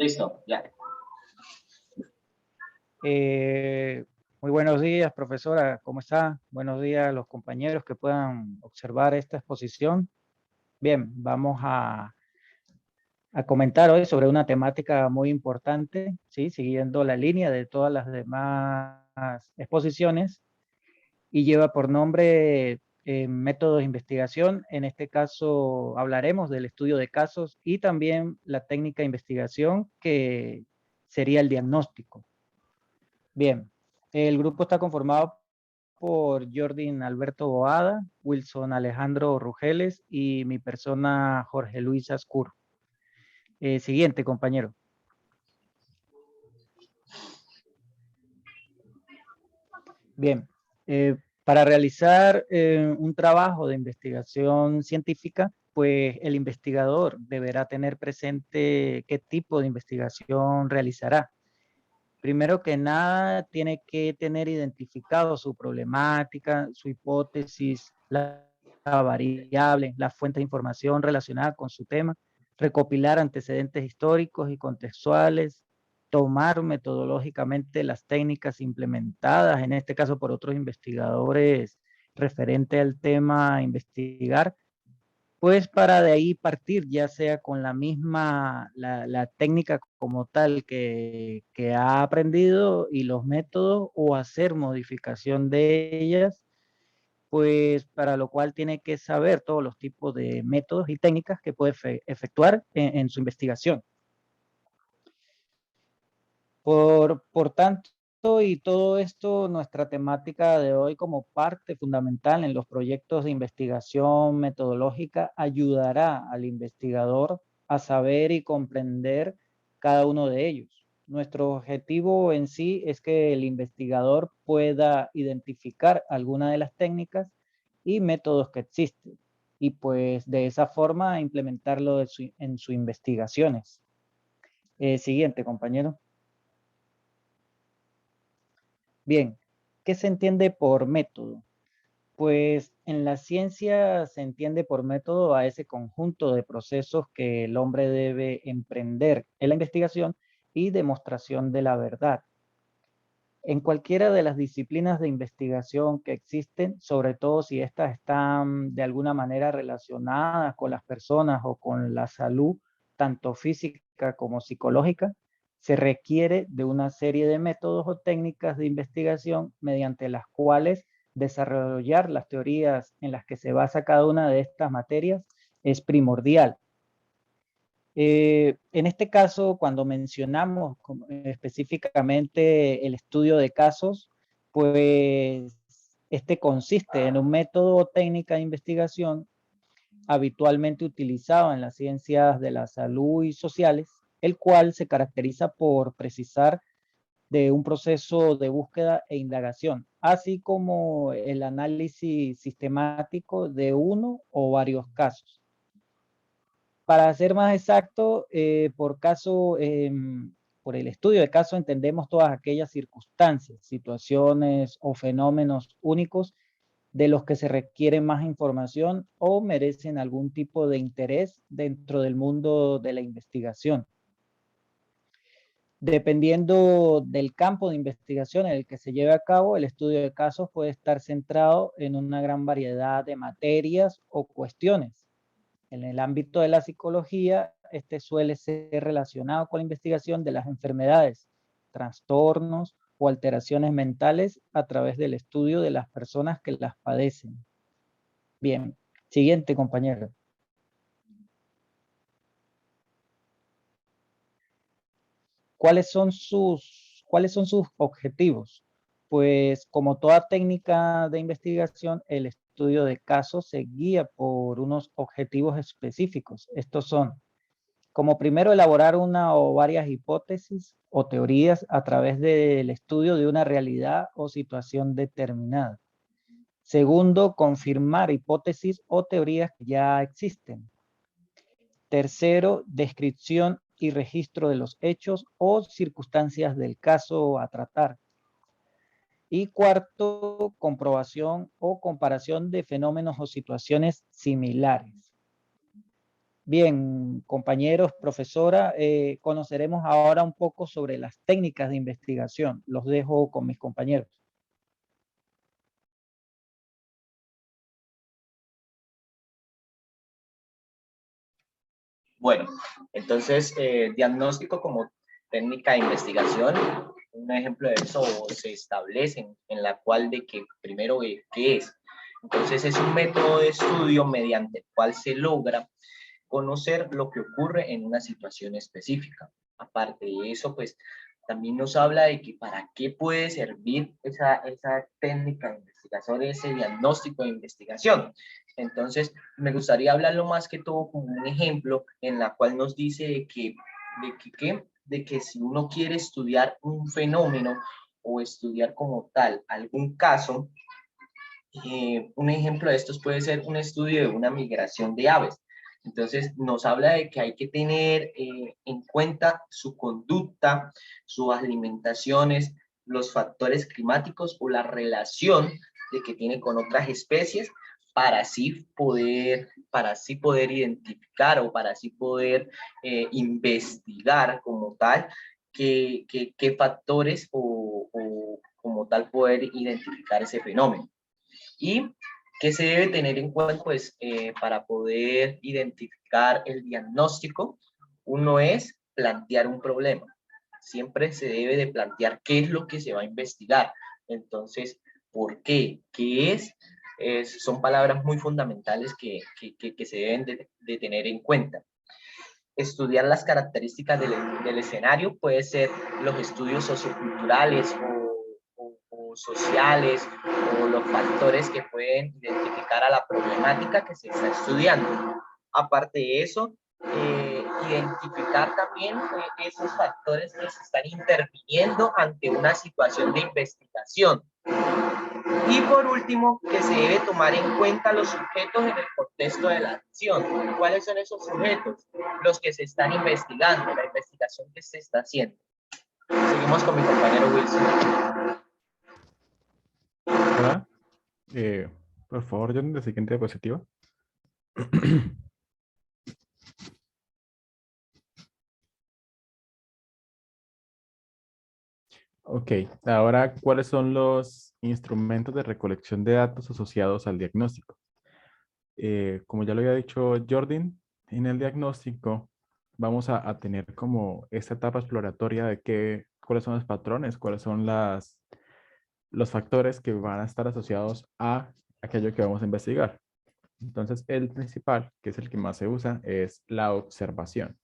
Listo, ya. Muy buenos días, profesora. ¿Cómo está? Buenos días a los compañeros que puedan observar esta exposición. Bien, vamos a comentar hoy sobre una temática muy importante, ¿sí? Siguiendo la línea de todas las demás exposiciones, y lleva por nombre métodos de investigación. En este caso hablaremos del estudio de casos y también la técnica de investigación, que sería el diagnóstico. Bien, el grupo está conformado por Jordin Alberto Boada, Wilson Alejandro Rugeles y mi persona Jorge Luis Ascur. Siguiente, compañero. Bien, para realizar un trabajo de investigación científica, pues el investigador deberá tener presente qué tipo de investigación realizará. Primero que nada, tiene que tener identificado su problemática, su hipótesis, la variable, la fuente de información relacionada con su tema, recopilar antecedentes históricos y contextuales, tomar metodológicamente las técnicas implementadas, en este caso por otros investigadores referente al tema a investigar, pues para de ahí partir, ya sea con la misma, la técnica como tal que ha aprendido y los métodos, o hacer modificación de ellas, pues para lo cual tiene que saber todos los tipos de métodos y técnicas que puede efectuar en su investigación. Por tanto, y todo esto, nuestra temática de hoy como parte fundamental en los proyectos de investigación metodológica ayudará al investigador a saber y comprender cada uno de ellos. Nuestro objetivo en sí es que el investigador pueda identificar alguna de las técnicas y métodos que existen, y pues de esa forma implementarlo en sus investigaciones. Siguiente, compañero. Bien, ¿qué se entiende por método? Pues en la ciencia se entiende por método a ese conjunto de procesos que el hombre debe emprender en la investigación y demostración de la verdad. En cualquiera de las disciplinas de investigación que existen, sobre todo si estas están de alguna manera relacionadas con las personas o con la salud, tanto física como psicológica, se requiere de una serie de métodos o técnicas de investigación mediante las cuales desarrollar las teorías en las que se basa cada una de estas materias es primordial. En este caso, cuando mencionamos específicamente el estudio de casos, pues este consiste en un método o técnica de investigación habitualmente utilizado en las ciencias de la salud y sociales, el cual se caracteriza por precisar de un proceso de búsqueda e indagación, así como el análisis sistemático de uno o varios casos. Para ser más exacto, por caso, por el estudio de caso entendemos todas aquellas circunstancias, situaciones o fenómenos únicos de los que se requiere más información o merecen algún tipo de interés dentro del mundo de la investigación. Dependiendo del campo de investigación en el que se lleve a cabo, el estudio de casos puede estar centrado en una gran variedad de materias o cuestiones. En el ámbito de la psicología, este suele ser relacionado con la investigación de las enfermedades, trastornos o alteraciones mentales a través del estudio de las personas que las padecen. Bien, siguiente, compañero. ¿Cuáles son sus objetivos? Pues como toda técnica de investigación, el estudio de casos se guía por unos objetivos específicos. Estos son: como primero, elaborar una o varias hipótesis o teorías a través del estudio de una realidad o situación determinada. Segundo, confirmar hipótesis o teorías que ya existen. Tercero, descripción y registro de los hechos o circunstancias del caso a tratar. Y cuarto, comprobación o comparación de fenómenos o situaciones similares. Bien, compañeros, profesora, conoceremos ahora un poco sobre las técnicas de investigación. Los dejo con mis compañeros. Bueno, entonces, diagnóstico como técnica de investigación, un ejemplo de eso se establece en la cual de que primero, ¿qué es? Entonces es un método de estudio mediante el cual se logra conocer lo que ocurre en una situación específica. Aparte de eso, pues también nos habla de que para qué puede servir esa técnica de investigación, ese diagnóstico de investigación. Entonces, me gustaría hablarlo más que todo como un ejemplo en la cual nos dice de que si uno quiere estudiar un fenómeno o estudiar como tal algún caso, un ejemplo de estos puede ser un estudio de una migración de aves. Entonces, nos habla de que hay que tener en cuenta su conducta, sus alimentaciones, los factores climáticos o la relación de que tiene con otras especies para así poder identificar o para así poder investigar como tal qué factores o como tal poder identificar ese fenómeno. ¿Y qué se debe tener en cuenta pues, para poder identificar el diagnóstico? Uno es plantear un problema. Siempre se debe de plantear qué es lo que se va a investigar. Entonces, ¿por qué? ¿Qué es? Son palabras muy fundamentales que se deben de tener en cuenta. Estudiar las características del escenario, puede ser los estudios socioculturales o sociales o los factores que pueden identificar a la problemática que se está estudiando. Aparte de eso, identificar también esos factores que se están interviniendo ante una situación de investigación. Y por último, que se debe tomar en cuenta los sujetos en el contexto de la acción. ¿Cuáles son esos sujetos? Los que se están investigando, la investigación que se está haciendo. Seguimos con mi compañero Wilson. Hola, por favor, yo la siguiente diapositiva. Ok, ahora, ¿cuáles son los instrumentos de recolección de datos asociados al diagnóstico? Como ya lo había dicho Jordan, en el diagnóstico vamos a tener como esta etapa exploratoria de cuáles son los patrones, cuáles son los factores que van a estar asociados a aquello que vamos a investigar. Entonces, el principal, que es el que más se usa, es la observación.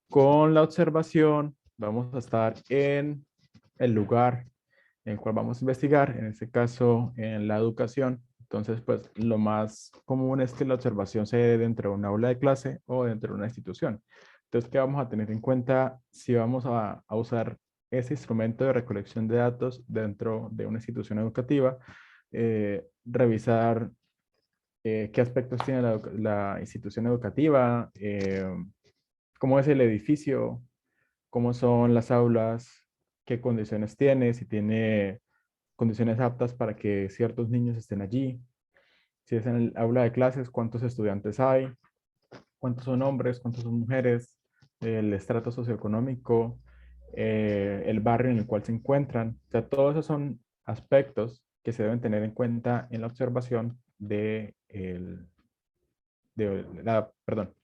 Con la observación vamos a estar en el lugar en el cual vamos a investigar, en este caso en la educación. Entonces, pues lo más común es que la observación se dé dentro de un aula de clase o dentro de una institución. Entonces, ¿qué vamos a tener en cuenta si vamos a usar ese instrumento de recolección de datos dentro de una institución educativa? Revisar qué aspectos tiene la institución educativa, cómo es el edificio, cómo son las aulas, qué condiciones tiene, si tiene condiciones aptas para que ciertos niños estén allí, si es en el aula de clases, cuántos estudiantes hay, cuántos son hombres, cuántos son mujeres, el estrato socioeconómico, el barrio en el cual se encuentran. O sea, todos esos son aspectos que se deben tener en cuenta en la observación la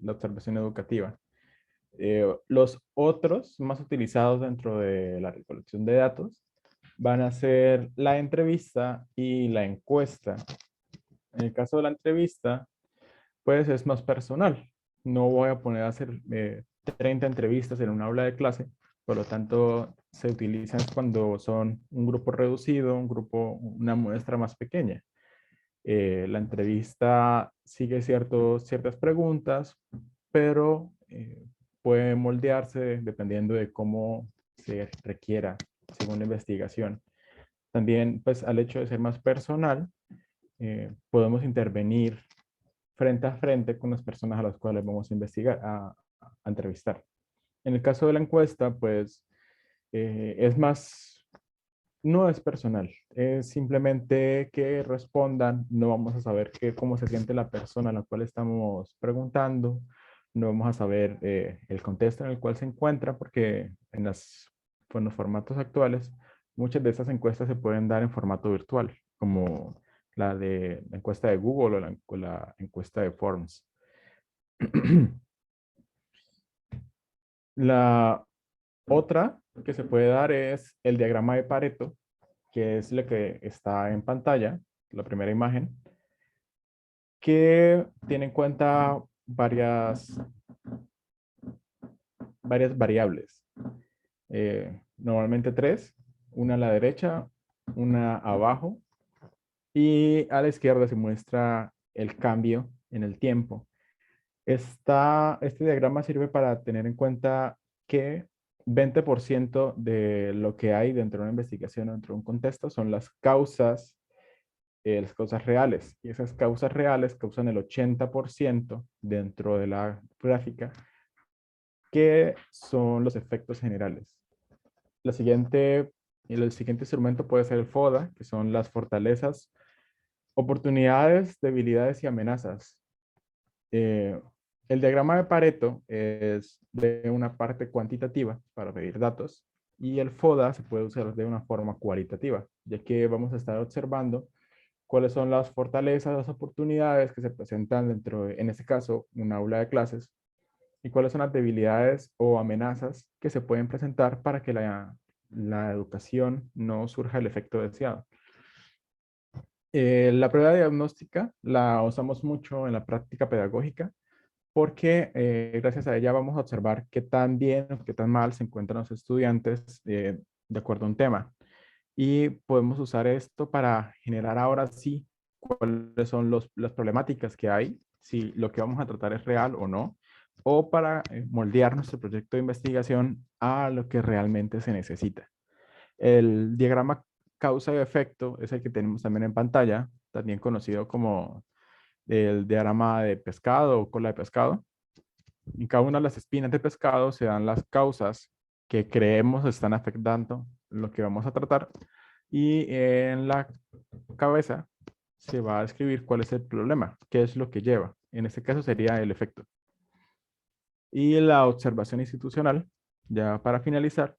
observación educativa. Los otros más utilizados dentro de la recolección de datos van a ser la entrevista y la encuesta. En el caso de la entrevista, pues es más personal. No voy a poner a hacer 30 entrevistas en un aula de clase, por lo tanto se utilizan cuando son un grupo reducido, una muestra más pequeña. La entrevista sigue ciertas preguntas, pero puede moldearse dependiendo de cómo se requiera según la investigación. También, pues al hecho de ser más personal, podemos intervenir frente a frente con las personas a las cuales vamos a investigar, a entrevistar. En el caso de la encuesta, pues es más, no es personal, es simplemente que respondan, no vamos a saber cómo se siente la persona a la cual estamos preguntando, no vamos a saber el contexto en el cual se encuentra, porque en los formatos actuales, muchas de estas encuestas se pueden dar en formato virtual, como la de la encuesta de Google o la encuesta de Forms. La otra que se puede dar es el diagrama de Pareto, que es lo que está en pantalla, la primera imagen, que tiene en cuenta varias variables. Normalmente 3, una a la derecha, una abajo, y a la izquierda se muestra el cambio en el tiempo. Este diagrama sirve para tener en cuenta que 20% de lo que hay dentro de una investigación o dentro de un contexto son las causas reales. Y esas causas reales causan el 80% dentro de la gráfica, que son los efectos generales. El siguiente instrumento puede ser el FODA, que son las fortalezas, oportunidades, debilidades y amenazas. El diagrama de Pareto es de una parte cuantitativa para medir datos, y el FODA se puede usar de una forma cualitativa, ya que vamos a estar observando cuáles son las fortalezas, las oportunidades que se presentan dentro de, en este caso, un aula de clases, y cuáles son las debilidades o amenazas que se pueden presentar para que la educación no surja el efecto deseado. La prueba diagnóstica la usamos mucho en la práctica pedagógica, porque gracias a ella vamos a observar qué tan bien o qué tan mal se encuentran los estudiantes de acuerdo a un tema. Y podemos usar esto para generar ahora sí cuáles son las problemáticas que hay, si lo que vamos a tratar es real o no, o para moldear nuestro proyecto de investigación a lo que realmente se necesita. El diagrama causa y efecto es el que tenemos también en pantalla, también conocido como el diagrama de pescado o cola de pescado. En cada una de las espinas de pescado se dan las causas que creemos están afectando lo que vamos a tratar, y en la cabeza se va a describir cuál es el problema, qué es lo que lleva. En este caso sería el efecto. Y la observación institucional, ya para finalizar,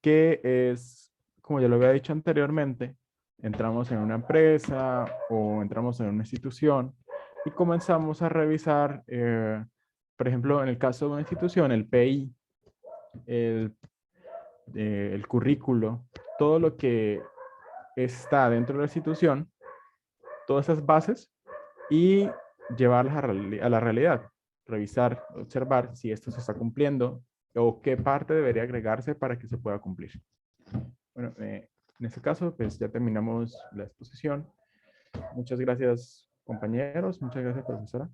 que es, como ya lo había dicho anteriormente, entramos en una empresa o entramos en una institución y comenzamos a revisar, por ejemplo, en el caso de una institución, el PI, el currículo, todo lo que está dentro de la institución, todas esas bases, y llevarlas a la realidad. Revisar, observar si esto se está cumpliendo o qué parte debería agregarse para que se pueda cumplir. Bueno, en este caso, pues ya terminamos la exposición. Muchas gracias, compañeros. Muchas gracias, profesora.